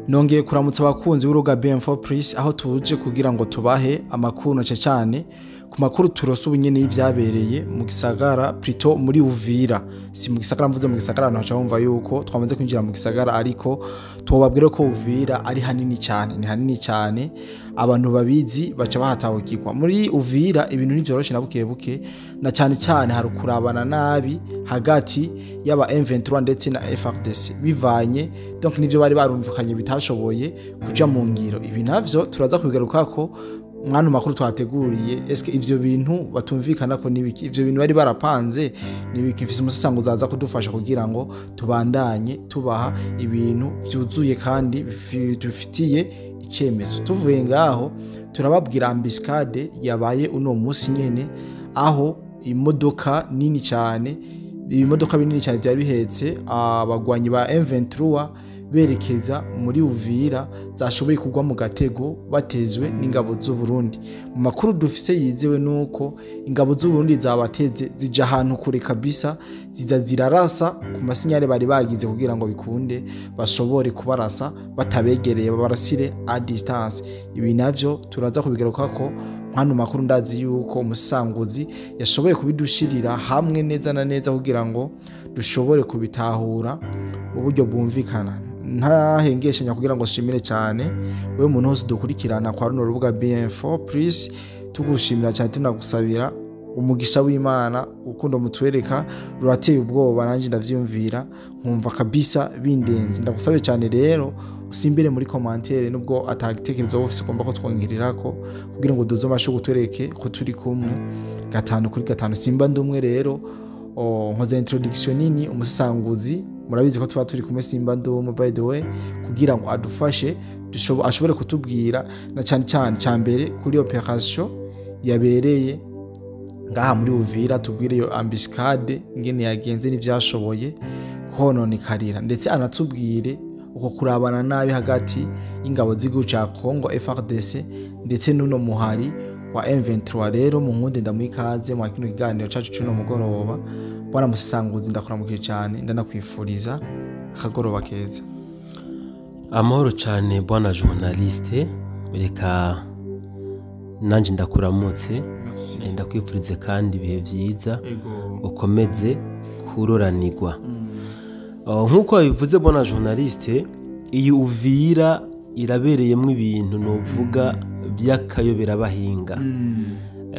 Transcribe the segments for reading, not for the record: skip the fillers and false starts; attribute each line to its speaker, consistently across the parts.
Speaker 1: Nongeye kuramutsa abakunzi b'uruga BM4 Plus aho tuje kugira ngo tubahe amakuru cyane ku makuru turose ubunyene y'ivyabereye mu gisagara plutôt muri Uvira. Si mu gisagara mvuze mu gisagara ntacha bumva yuko twamaze kwinjira mu gisagara, ariko tubabwire ko Uvira ari hanini cyane, ni hanini cyane, abantu babizi baca bahatawukirwa. Muri Uvira ibintu nivyoroshe na buke na cyane hari kurabana nabi hagati y'aba M23 ndetse na FARDC bivanye, donc nivyo bari barumvikanye bitashoboye kuja mu ngiro. Ibi navyo turaza kubigaruka ko mwana makuru twateguriye. Eske ivyo bintu batumvikana ko nibiki? Ivyo bintu bari barapanze nibiki? Mfise umusasango zaza kudufasha kugira ngo tubandanye tubaha ibintu vyuzuye kandi bifitiye icemezo. Tuvuye ngaho turababwira ambiscade yabaye uno musi nyene, aho imodoka nini cyane, ibimodoka binini cyane byari bihetse abagwanyi ba M23 berekeza muri Uvira zashoboye kugwa mu gatego batezwe n'ingabo z'u Burundi. Mu makuru dufise yizewe nuko ingabo z'u Burundi zabateze zija ahantu kure kabisa, ziza zirarasa ku masinyare bari bagize kugira ngo bikunde bashobore kubarasa batabegereye, babarasire a distance. Ibi navyo turaza kubigaruka ko hano makuru ndazi yuko umusanguzi yashoboye kubidushirira hamwe neza na neza kugira ngo dushobore kubitahura mu buryo bwumvikana. Ntahengeshanya kugira ngo shimire cyane wewe muntu hose dukurikirana kwa runo rubuga BM4 Plus, tugushimira cyane tunagusabira umugisha w'Imana. Ukundo mutwereka rurateye ubwoba, nanje ndavyumvira nkumva kabisa bindenze. Ndagusabe cyane rero usimbire muri commentaire nubwo atagitekerezo ofisi ugomba ko twongerirako kugira ngo duzomashe gutwereke ko turi kumwe 5 kuri 5. Simba ndumwe rero nkoze introduction nini umusanguzi, murabizi ko tuba turi kumwe Simba ndumwe by the way, kugira ngo adufashe ashobore kutubwira na cyane cyambere kuri operation yabereye ngaha muri Uvira. Tubwire yo ambiscade ingene yagenze n'ivyashoboye kononekarira, ndetse anatubwire uko kurabana nabi hagati y'ingabo z'igihugu ca Congo FARDC ndetse n'uno muhari wa M23. Rero mu nkunde ndamwikaze mu kino kiganiro cacu cy'uno mugoroba. Bwana musanguzi ndakuramukije cyane, ndanakwifuriza akagoroba keza.
Speaker 2: Amahoro cyane bwana journaliste, reka nanje ndakuramutse, ndakwifurize kandi ibihe byiza, ukomeze kuroranirwa. Nkuko bivuze bwana journaliste, iyi Uvira irabereyemo ibintu novuga by'akayobera bahinga.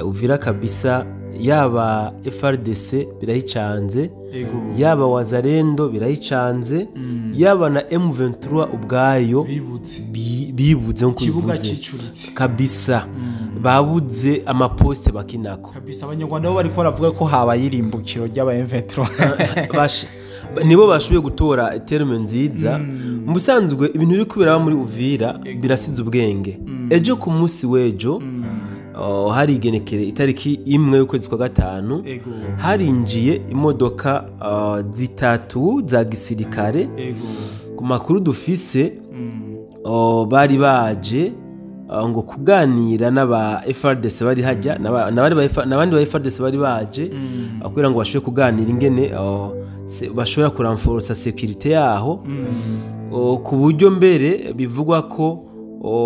Speaker 2: Uvira kabisa, yaba FARDC birayicanze, yaba Wazalendo birayicanze, yaba na M23 ubwayo bibuze nko kuvuze kabisa, babuze amaposte bakinako
Speaker 1: kabisa. Abanyarwanda bo bari ko baravuga ko habaye irimbukiro ry'aba M23
Speaker 2: bashe nibo bashoboye gutora terme nziza. Mu busanzwe ibintu biri kubera muri Uvira birasize ubwenge. Ejo ku munsi wejo hari igenekere itariki 1 y'ukwezi kwa 5 harinjiye imodoka zitatu za gisirikare. Ku makuru dufise bari baje ngo kuganira n'aba FARDC bari hajya n'abandi ba FARDC bari baje kugira ngo bashobore kuganira ingene bashobora kuramforsa security yaho, ku buryo mbere bivugwa ko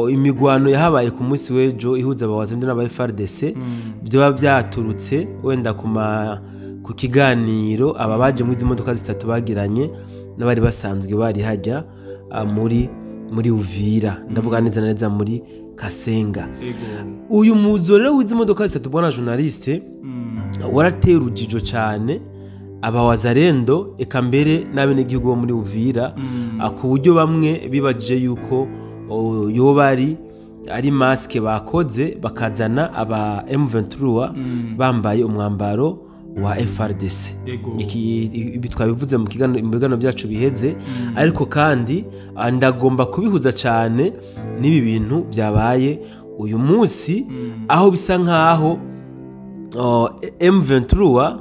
Speaker 2: imigwano yahabaye ku munsi wejo ihuza abawazende n'aba FARDC byo byaturutse wenda ku kiganiro aba baje muri imodoka zitatu bagiranye n'abari basanzwe bari hajya muri Uvira, ndavuga neza muri Kasenga. Uyu muzo rero w'izi modoka zitatu bwana journaliste warateye urujijo cyane abawazalendo eka mbere n'abenegihugu bo muri Uvira, ku buryo bamwe bibajije yuko yoba ari maske bakoze bakazana aba M23 bambaye umwambaro wa FARDC. Ibi twabivuze mu kiganiro byacu biheze, ariko kandi ndagomba kubihuza cyane n'ibi bintu byabaye uyu munsi, aho bisa nkaho M23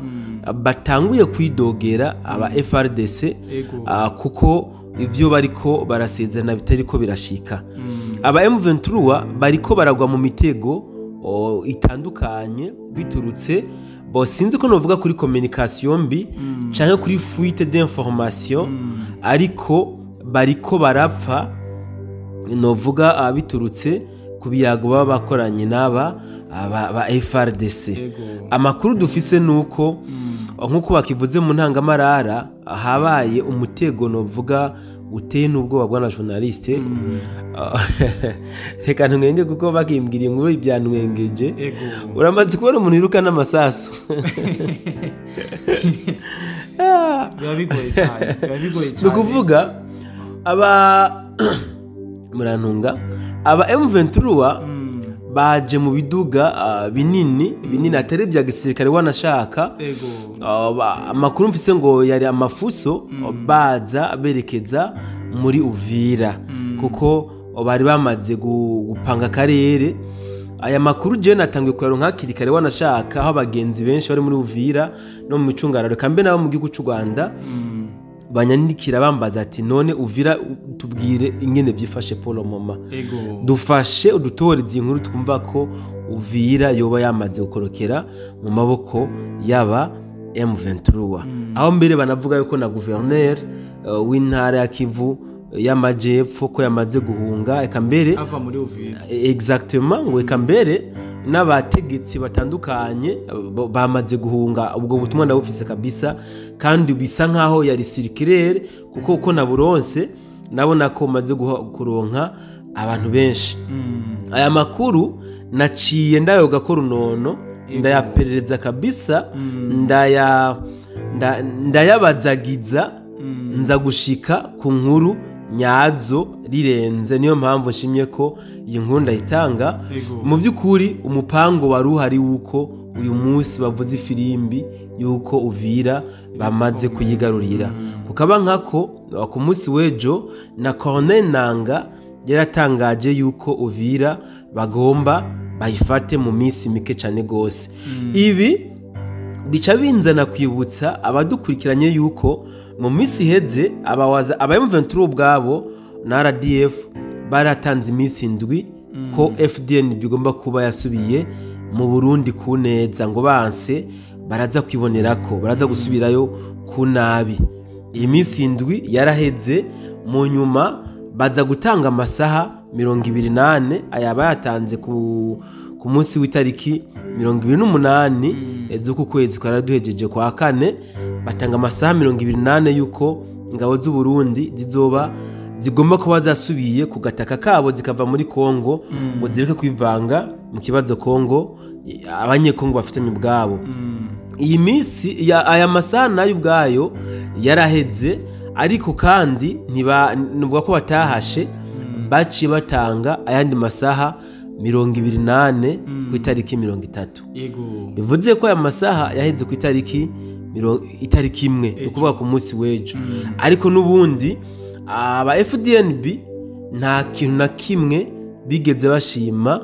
Speaker 2: batanguye kwidogera aba FARDC kuko ivyo bariko barasezerana bitariko birashika. Aba M23 bariko baragwa mu mitego itandukanye biturutse sinzi ko novuga kuri communication mbi canke kuri fuite d'information, ariko bariko barapfa novuga biturutse ku biyago baba bakoranye n'aba ba FRDC. Amakuru dufise nuko nkuko bakivuze mu ntangamarara habaye umutego novuga uteye n'ubwoba bwa journaliste. Reka ntwenge kuko bakimbwira inkuru ibyanwengeje. Uramaze kubona umuntu yiruka n'amasasu.
Speaker 1: Biba bigoye cyane.
Speaker 2: Nukuvuga murantunga aba M23 baje mu biduga binini atari bya gisirikare wanashaka. Amakuru mfise ngo yari amafuso baza berekeza muri Uvira kuko bari bamaze gupanga karere. Aya makuru je natangiye kuyaronka hakiri kare wanashaka aho abagenzi benshi bari muri Uvira no mu micungararo kambe nabo mu gihugu cy'u Rwanda banyandikira bambaza ati none Uvira tubwire ingene byifashe Paul Mama. Dufashe udutoreze inkuru twumva ko Uvira yoba yamaze gukorokera mu maboko yaba M23. Aho mbere banavuga yuko na gouverneur w'intara ya Kivu y'amajepfo ko yamaze guhunga eka mbere
Speaker 1: ava muri Uvira.
Speaker 2: Exactement ngo eka mbere n'abategetsi batandukanye bamaze guhunga. Ubwo butumwa ndabufise kabisa kandi bisa nkaho yari circulaire kuko uko naburonse nabona ko maze kuronka abantu benshi. Aya makuru naciye ndayoga ko runono ndayaperereza kabisa ndayabazagiza nza gushika ku nkuru nyazo rirenze. Niyo mpamvu nshimye ko iyi nkuru ndayitanga. Mu by'ukuri umupango wari uhari wuko uyu munsi bavuze ifirimbi yuko Uvira bamaze kuyigarurira. Kukaba nkako ku munsi wejo na Corneille Nangaa yaratangaje yuko Uvira bagomba bayifate mu minsi mike cyane gose. Ibi bica binzana kwibutsa abadukurikiranye yuko mu minsi iheze aba M23 ubwabo na RDF baratanze iminsi 7 ko FDN bigomba kuba yasubiye mu Burundi ku neza ngo banse baraza kwibonerako baraza gusubirayo ku nabi. Iyi minsi 7 yaraheze mu nyuma baza gutanga amasaha 28 ayaba yatanze ku munsi w'itariki 28 z'uku kwezi kwaraduhejeje kwa 4 batanga amasaha 28 yuko ingabo z'u Burundi zigomba kuba zasubiye ku gataka kabo zikava muri Kongo ngo zireke kwivanga mu kibazo Kongo abanyekongo bafitanye ubwabo. Iyi minsi aya masaha nayo ubwayo yaraheze ariko kandi ntibavuga ko batahashe baci batanga ayandi masaha 28 ku itariki 30. Bivuze ko aya masaha yaheze ku itariki imwe ukuvuga ku munsi wejo. Ariko nubundi aba FDNB nta kintu na kimwe bigeze bashima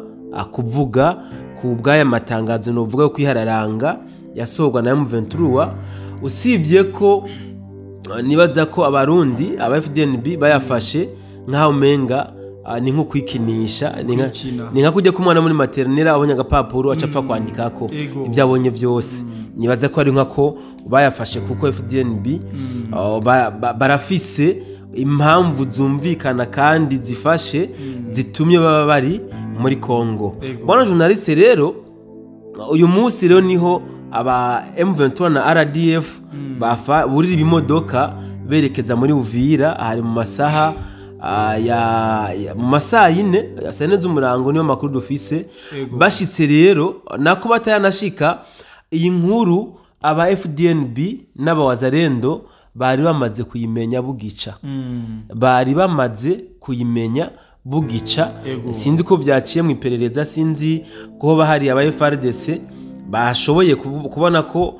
Speaker 2: kuvuga ku bwaya matangazo no vuga ko ihararanga yasohorwa na M23 usibye ko nibaza ko abarundi aba FDNB bayafashe nkaho menga ni nko kwikinisha ni nka kujya kumwana muri maternelle abonye agapapuro acapfa kwandikako ibyabonye byose. Nibaza ko ari nkako bayafashe kuko FDNB barafise impamvu zumvikana kandi zifashe zitumye baba bari muri Kongo. Bwana journaliste rero uyu munsi rero niho aba M23 na RDF burira ibimodoka berekeza muri Uvira hari mu masaha mu masaha 4 ya sene z'umurango niyo makuru dufise. Bashitse rero nako batayanashika iyi nkuru aba FDNB n'abawazarendo bari bamaze kuyimenya bugica. Bari bamaze kuyimenya bugica. Sinzi ko byaciye mu iperereza, sinzi ko bahari aba FRDC bashoboye kubona ko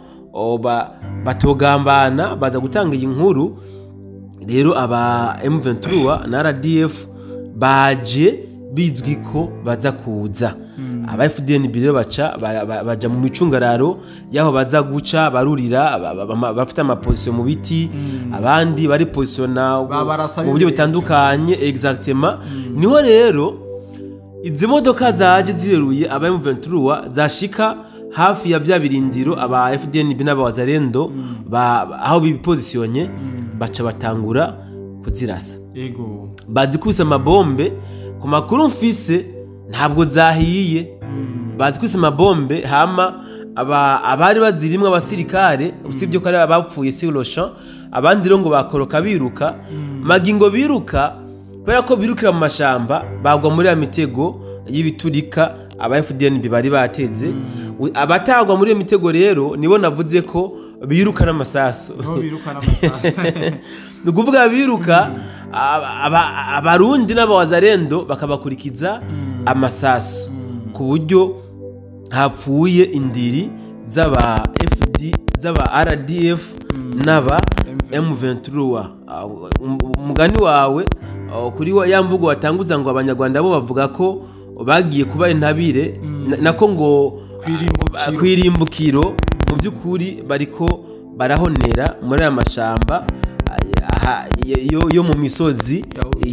Speaker 2: batogambana baza gutanga iyi nkuru. Rero aba M23 na RDF baje bizwi ko baza kuza. Aba FDN rero baja mu micungararo yaho baza guca barurira bafite amaposition mu biti abandi bari positiona mu buryo bitandukanye. Exactement. Niho rero izi modoka zaje zireruye aba M23 zashika hafi ya bya birindiro aba FDN n'abawazarendo aho bipositionye baca batangura kuzirasa.
Speaker 1: Ego.
Speaker 2: bazikubise amabombe ku makuru mfise ntabwo zahiye bazikubise amabombe hama abari bazirimwe abasirikare usibye ko ari abapfuye sur le champ abandi rero ngo bakoroka biruka magingo biruka kubera ko birukira mu mashamba bagwa muri ya mitego y'ibiturika aba FDNB bari bateze abatagwa muri iyo mitego rero nibo navuze ko biruka n'amasaso ni ukuvuga biruka abarundi n'abawazarendo bakabakurikiza amasaso ku buryo hapfuye indiri z'aba FD z'aba RDF n'aba M23 umugani wawe kuri ya mvugo watanguza ngo abanyarwanda bo bavuga ko bagiye kuba intabire nako ngo kwirimbukiro mu by'ukuri bariko barahonera muri aya mashamba yo mu misozi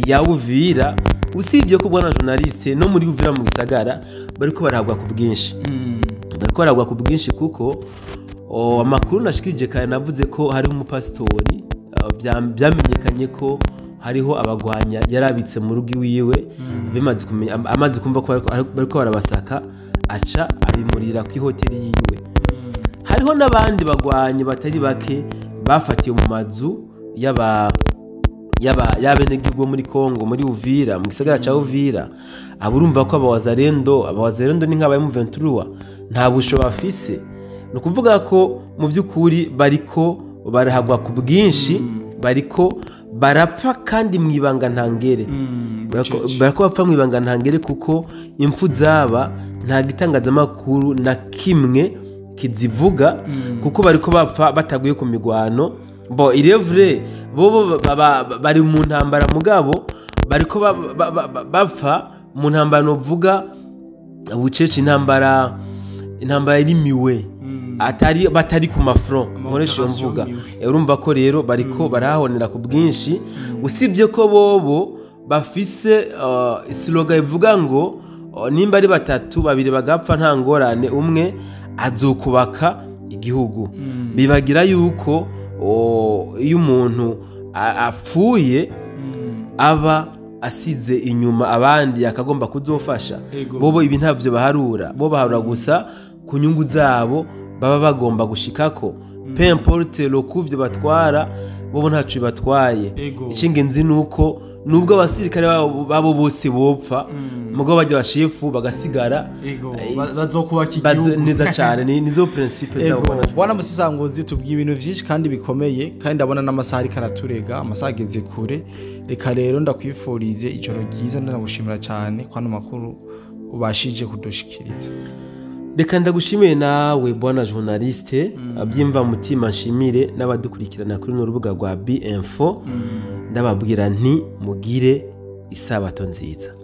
Speaker 2: ya Uvira usibye ko bwana journaliste no muri Uvira mu gisagara bariko baragwa ku bwinshi kuko amakuru nashikije kandi navuze ko hariho umupasitori byamenyekanye ko hariho abagwanya yarabitse mu rugo iwiwe amaze kumva ko bariko barabasaka aca abimurira ku hoteli yiwe hariho n'abandi bagwanyi batari bake bafatiye mu mazu y'abenegihugu muri Kongo muri Uvira mu gisagara ca Uvira aburumva ko abawazarendo ni nk'aba M23 nta busho bafise no kuvuga ko mu by'ukuri bariko barahagwa ku bwinshi bariko barapfa kandi mwibanga ntangere barako bapfa mwibanga ntangere kuko impfu zaba nta gitangazamakuru na kimwe kizivuga kuko bariko bapfa bataguye ku migwano bo irevre bo bari mu ntambara mugabo bariko bapfa mu ntambara no vuga ubucece intambara irimiwe batari ku mafront nkoresha iyo mvuga urumva ko rero bariko barahonera ku bwinshi usibye ko bobo bafise slogan ivuga ngo nimba ari batatu babiri bagapfa nta ngorane umwe azokubaka igihugu bibagira yuko iyo umuntu apfuye aba asize inyuma abandi akagomba kuzofasha bobo ibi ntavyo baharura bo baharura gusa ku nyungu zabo baba bagomba gushikako peu importe lo kuvyo batwara bobo ntacu batwaye icingenzi nuko nubwo abasirikare babo bose bopfa mugo bajya bashefu bagasigara
Speaker 1: bazokubaka igihugu
Speaker 2: neza cyane nizo principe zabo
Speaker 1: bwana musisangozi tubwiye ibintu byinshi kandi bikomeye kandi ndabona n'amasaha ari karaturega amasaha ageze kure reka rero ndakwifurize ijoro ryiza ndanagushimira cyane kwano makuru ubashije kudushikiriza
Speaker 2: reka ndagushimiye nawe bwana journaliste abyimva mutima nshimire n'abadukurikirana kuri n'urubuga rwa B-Info ndababwira nti mugire isabato nziza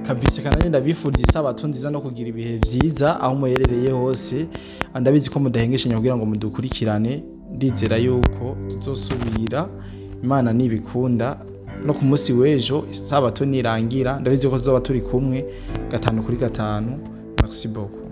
Speaker 1: kabisa kandi ndabifuriza isabato nziza no kugira ibihe vyiza aho muherereye hose ndabizi ko mudahengeshanya kugira ngo mudukurikirane ndizera yuko tuzosubira Imana nibikunda no ku munsi w'ejo isabato nirangira ndabizi ko tuzoba turi kumwe 5 kuri 5 merci beaucoup